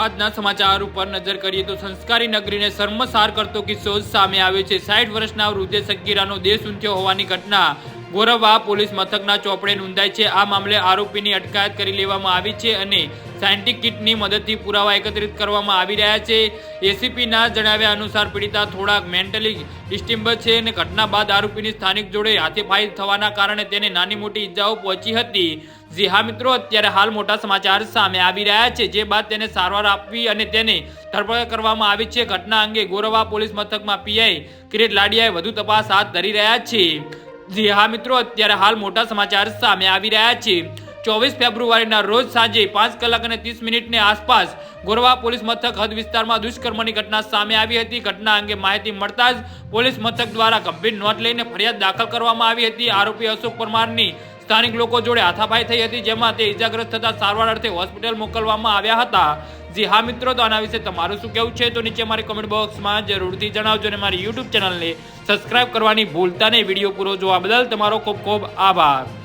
આજના સમાચાર ઉપર નજર કરીએ તો સંસ્કારી નગરીને શર્મસાર કરતો કિસ્સો સામે આવ્યો છે। 60 વર્ષના વૃદ્ધે સગીરાનો દેહ સૂંઘ્યો હોવાની ઘટના ગોરવા પોલીસ મથકના ચોપડે નોંધાઈ છે। આ મામલે આરોપીની અટકાયત કરી લેવામાં આવી છે અને સાયન્ટિફિક કિટની મદદથી પુરાવા એકત્રિત કરવામાં આવી રહ્યા છે। એસીપીના જણાવ્યા અનુસાર પીડિતા થોડાક મેન્ટલી ડિસ્ટર્બ છે અને ઘટના બાદ આરોપીની સ્થાનિક જોડે હાથેપાઈ થવાના કારણે તેને નાની મોટી ઈજાઓ પહોંચી હતી। જી હા મિત્રો, અત્યારે હાલ મોટા સમાચાર સામે આવી રહ્યા છે, જે બાદ તેને સારવાર આપવી અને તેને ધરપકડ કરવામાં આવી છે। ઘટના અંગે ગોરવા પોલીસ મથકમાં પીઆઈ કિરીટ લાડિયાએ વધુ તપાસ હાથ ધરી રહ્યા છે। જી હા મિત્રો, અત્યારે હાલ મોટા સમાચાર સામે આવી રહ્યા છે। 24 ફેબ્રુઆરીના રોજ સાંજે 5 કલાક અને 30 મિનિટની આસપાસ ગોરવા પોલીસ મથક હદ વિસ્તારમાં દુષ્કર્મની ઘટના સામે આવી હતી। ઘટના અંગે માહિતી મળતા જ પોલીસ મથક દ્વારા ગંભીર નોંધ લઈને ફરિયાદ દાખલ કરવામાં આવી હતી। આરોપી અશોક પરમારની સ્થાનિક લોકો જોડે હાથાપાઈ થઈ હતી, જેમાં તે ઇજાગ્રસ્ત થતા સારવાર અર્થે હોસ્પિટલ મોકલવામાં આવ્યા હતા। જી હા મિત્રો, તો આના વિશે તમારું શું કહેવું છે તો નીચે મારી કમેન્ટ બોક્સમાં જરૂરથી જણાવજો અને મારી યુટ્યુબ ચેનલને સબસ્ક્રાઇબ કરવાની ભૂલતા નહીં। વિડીયો પૂરો જોવા બદલ તમારો ખૂબ ખૂબ આભાર।